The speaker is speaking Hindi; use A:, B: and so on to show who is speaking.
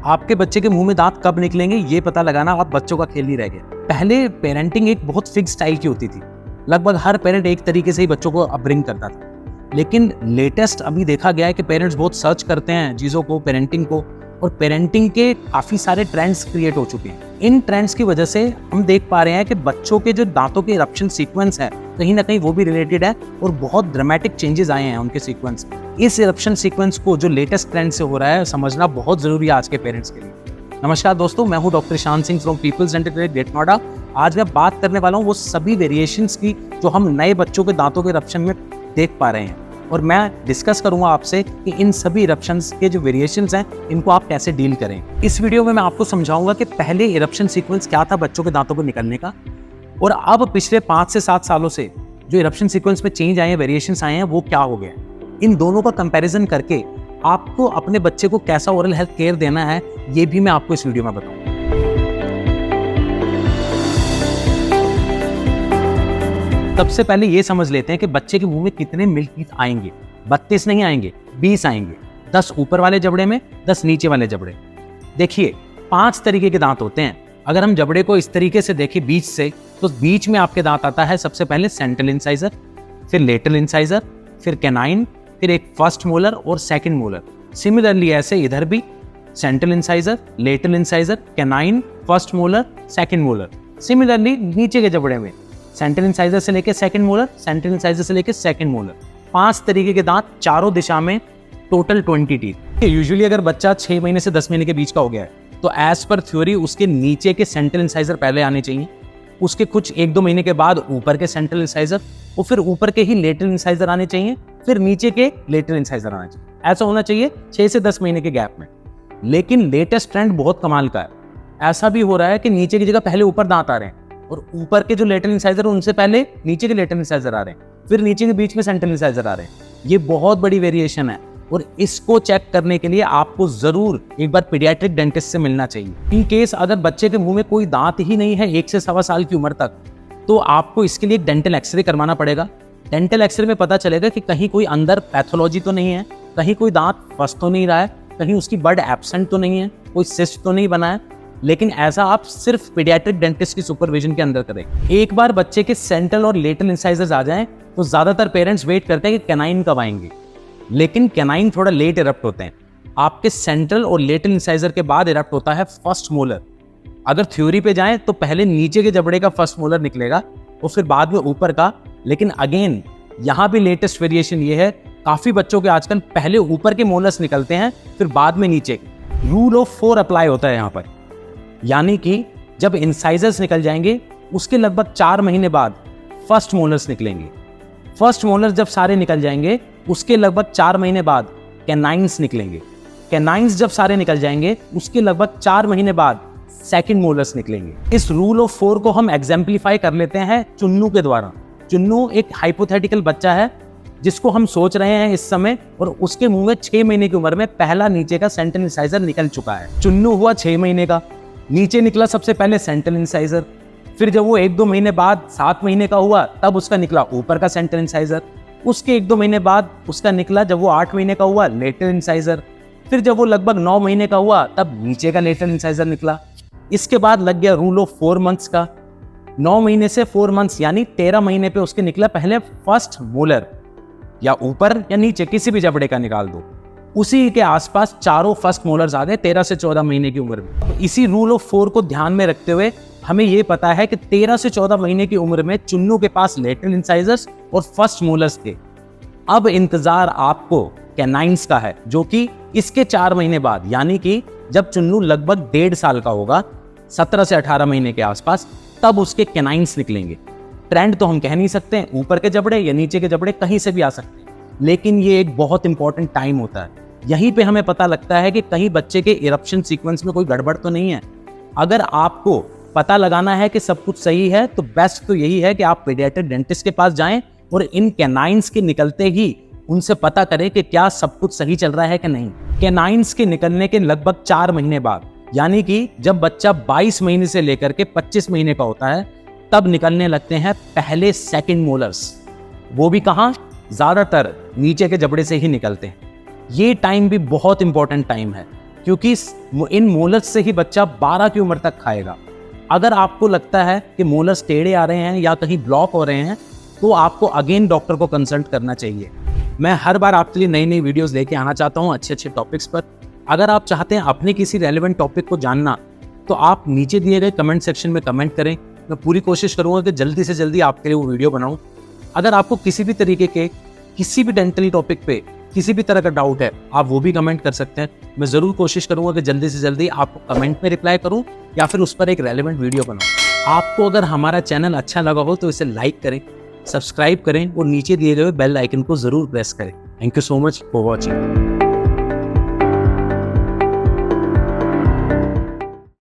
A: आपके बच्चे के मुंह में दांत कब निकलेंगे ये पता लगाना आप बच्चों का खेल नहीं रह गया। पहले पेरेंटिंग एक बहुत फिक्स स्टाइल की होती थी, लगभग हर पेरेंट एक तरीके से ही बच्चों को अपब्रिंग करता था। लेकिन लेटेस्ट अभी देखा गया है कि पेरेंट्स बहुत सर्च करते हैं चीज़ों को, पेरेंटिंग को, और पेरेंटिंग के काफ़ी सारे ट्रेंड्स क्रिएट हो चुके हैं। इन ट्रेंड्स की वजह से हम देख पा रहे हैं कि बच्चों के जो दांतों के इरप्शन सीक्वेंस है कहीं ना कहीं वो भी रिलेटेड है और बहुत ड्रामेटिक चेंजेस आए हैं उनके सीक्वेंस। इस इरप्शन सीक्वेंस को जो लेटेस्ट ट्रेंड से हो रहा है समझना बहुत जरूरी है आज के पेरेंट्स के लिए। नमस्कार दोस्तों, मैं हूं doctor Ishan Singh from People's dental clinic greater Noida. आज मैं बात करने वाला हूं वो सभी वेरिएशंस की जो हम नए बच्चों के दांतों के इरप्शन में देख पा रहे हैं, और मैं डिस्कस करूंगा आपसे कि इन सभी इरप्शंस के जो वेरिएशंस हैं इनको आप कैसे डील करें। इस वीडियो में मैं आपको समझाऊंगा कि पहले इरप्शन सीक्वेंस क्या था बच्चों के दांतों को निकलने का, और अब पिछले 5 से 7 सालों से जो इरप्शन सीक्वेंस में चेंज आए हैं, वेरिएशंस आए हैं, वो क्या हो गया। इन दोनों का कंपैरिजन करके आपको अपने बच्चे को कैसा ओरल हेल्थ केयर देना है ये भी मैं आपको इस वीडियो में बताऊंगा। सबसे पहले ये समझ लेते हैं कि बच्चे के मुंह में कितने मिल्क टीथ आएंगे। 32 नहीं आएंगे, 20 आएंगे। 10 ऊपर वाले जबड़े में, 10 नीचे वाले जबड़े। देखिए 5 तरीके के दांत होते हैं। अगर हम जबड़े को इस तरीके से देखें बीच से, तो बीच में आपके दांत आता है सबसे पहले सेंट्रल इंसाइजर, फिर लेटरल इंसाइजर, फिर कैनाइन, फिर एक फर्स्ट मोलर और सेकंड मोलर। सिमिलरली ऐसे इधर भी central incisor, lateral incisor, canine, first molar, second molar. Similarly नीचे के जबड़े में सेंट्रल इंसाइजर से लेके सेकंड मोलर, सेंट्रल इंसाइजर से लेके सेकंड मोलर। 5 तरीके के दांत चारों दिशा में, टोटल 20 टीथ। यूजुअली अगर बच्चा 6 महीने से 10 महीने के बीच का हो गया है तो एज पर थ्योरी उसके नीचे के सेंट्रल इंसाइजर पहले आने चाहिए, उसके कुछ 1-2 महीने के बाद ऊपर के सेंट्रल इंसाइजर, और फिर ऊपर के ही लेटरल इंसाइजर आने चाहिए, फिर नीचे के लेटरल इंसाइजर आने चाहिए। ऐसा होना चाहिए 6 से 10 महीने के गैप में। लेकिन लेटेस्ट ट्रेंड बहुत कमाल का है। ऐसा भी हो रहा है कि नीचे की जगह पहले ऊपर दांत आ रहे हैं, और ऊपर के जो लेटरल इंसाइजर उनसे पहले नीचे के लेटरल इंसाइजर आ रहे हैं, फिर नीचे के बीच में सेंट्रल इंसाइजर आ रहे हैं। ये बहुत बड़ी वेरिएशन है, और इसको चेक करने के लिए आपको जरूर एक बार पीडियाट्रिक डेंटिस्ट से मिलना चाहिए। इन केस अगर बच्चे के मुंह में कोई दांत ही नहीं है 1 से 1.25 साल की उम्र तक, तो आपको इसके लिए एक डेंटल एक्सरे करवाना पड़ेगा। डेंटल एक्सरे में पता चलेगा कि कहीं कोई अंदर पैथोलॉजी तो नहीं है, कहीं कोई दांत फंस तो नहीं रहा है, कहीं उसकी बड एब्सेंट तो नहीं है, कोई सिस्ट तो नहीं बना है। लेकिन ऐसा आप सिर्फ पीडियाट्रिक डेंटिस्ट की सुपरविजन के अंदर करें। एक बार बच्चे के सेंट्रल और लेटरल इंसाइजर्स आ जाएं तो ज्यादातर पेरेंट्स वेट करते हैं कि कैनाइन कब आएंगे, लेकिन कैनाइन थोड़ा लेट इरप्ट होते हैं। आपके सेंट्रल और लेटरल इंसाइजर के बाद इरप्ट होता है फर्स्ट मोलर। अगर थ्योरी पे जाएं तो पहले नीचे के जबड़े का फर्स्ट मोलर निकलेगा और फिर बाद में ऊपर का। लेकिन अगेन यहाँ भी लेटेस्ट वेरिएशन ये है, काफी बच्चों के आजकल पहले ऊपर के मोलर्स निकलते हैं फिर बाद में नीचे। रूल ऑफ 4 अप्लाई होता है यहाँ पर, यानी कि जब इंसाइजर्स निकल जाएंगे उसके लगभग 4 महीने बाद फर्स्ट मोलर्स निकलेंगे। फर्स्ट मोलर्स जब सारे निकल जाएंगे उसके लगभग 4 महीने बाद कैनाइन्स निकलेंगे। कैनाइन्स जब सारे निकल जाएंगे उसके लगभग 4 महीने बाद सेकंड मोलर्स निकलेंगे। इस रूल ऑफ 4 को हम एग्जाम्पलीफाई कर लेते हैं चुन्नू के द्वारा। चुन्नू एक हाइपोथेटिकल बच्चा है जिसको हम सोच रहे हैं इस समय, और उसके मुंह में 6 महीने की उम्र में पहला नीचे का सेंट्रल इंसाइजर निकल चुका है। चुन्नू हुआ 6 महीने का, नीचे निकला सबसे पहले सेंट्रल इंसाइजर, फिर जब वो 1-2 महीने बाद 7 महीने का हुआ तब उसका निकला ऊपर का सेंट्रल इंसाइजर, उसके 1-2 महीने बाद उसका निकला जब वो 8 महीने का हुआ लेटरल इंसाइजर, फिर जब वो लगभग 9 महीने का हुआ तब नीचे का लेटरल इंसाइजर निकला। इसके बाद लग गया रूल ऑफ 4 मंथ्स का। 9 महीने से 4 मंथ्स यानी 13 महीने पे उसके निकला पहले फर्स्ट मोलर, या ऊपर या नीचे किसी भी जबड़े का निकाल दो। उसी के आसपास चारों फर्स्ट मोलर्स आ गए 13 से 14 महीने की उम्र में। तो इसी रूल ऑफ 4 को ध्यान में रखते हुए हमें ये पता है कि 13 से 14 महीने की उम्र में चुन्नू के पास लेटरल इंसाइजर्स और फर्स्ट मोलर्स थे। अब इंतजार आपको कैनाइन्स का है, जो कि इसके 4 महीने बाद, यानी कि जब चुन्नू लगभग 1.5 साल का होगा, 17 से 18 महीने के आसपास, तब उसके कैनाइन्स निकलेंगे। ट्रेंड तो हम कह नहीं सकते, ऊपर के जबड़े या नीचे के जबड़े कहीं से भी आ सकते हैं, लेकिन ये एक बहुत इंपॉर्टेंट टाइम होता है। यहीं पे हमें पता लगता है कि कहीं बच्चे के इरप्शन सीक्वेंस में कोई गड़बड़ तो नहीं है। अगर आपको पता लगाना है कि सब कुछ सही है तो बेस्ट तो यही है कि आप पीडियाट्रिक डेंटिस्ट के पास जाएं और इन कैनाइन्स के निकलते ही उनसे पता करें कि क्या सब कुछ सही चल रहा है कि नहीं। कैनाइन्स के निकलने के लगभग 4 महीने बाद, यानी कि जब बच्चा 22 महीने से लेकर के 25 महीने का होता है, तब निकलने लगते हैं पहले सेकंड मोलर्स। वो भी कहाँ? ज्यादातर नीचे के जबड़े से ही निकलते हैं। ये टाइम भी बहुत इंपॉर्टेंट टाइम है। क्योंकि इन मोलर्स से ही बच्चा 12 की उम्र तक खाएगा। अगर आपको लगता है कि मोलर्स टेढ़े आ रहे हैं या कहीं ब्लॉक हो रहे हैं तो आपको अगेन डॉक्टर को कंसल्ट करना चाहिए। मैं हर बार आपके लिए नई नई वीडियोस लेके आना चाहता हूँ अच्छे अच्छे टॉपिक्स पर। अगर आप चाहते हैं अपने किसी रेलेवेंट टॉपिक को जानना तो आप नीचे दिए गए कमेंट सेक्शन में कमेंट करें। मैं पूरी कोशिश करूँगा कि जल्दी से जल्दी आपके लिए वो वीडियो बनाऊँ। अगर आपको किसी भी तरीके के किसी भी डेंटल टॉपिक पे किसी भी तरह का डाउट है आप वो भी कमेंट कर सकते हैं। मैं ज़रूर कोशिश करूँगा कि जल्दी से जल्दी आपको कमेंट में रिप्लाई करूँ या फिर उस पर एक रेलेवेंट वीडियो बनाऊँ। आपको अगर हमारा चैनल अच्छा लगा हो तो इसे लाइक करें, सब्सक्राइब करें और नीचे दिए गए बेल आइकन को ज़रूर प्रेस करें। Thank you so much for watching.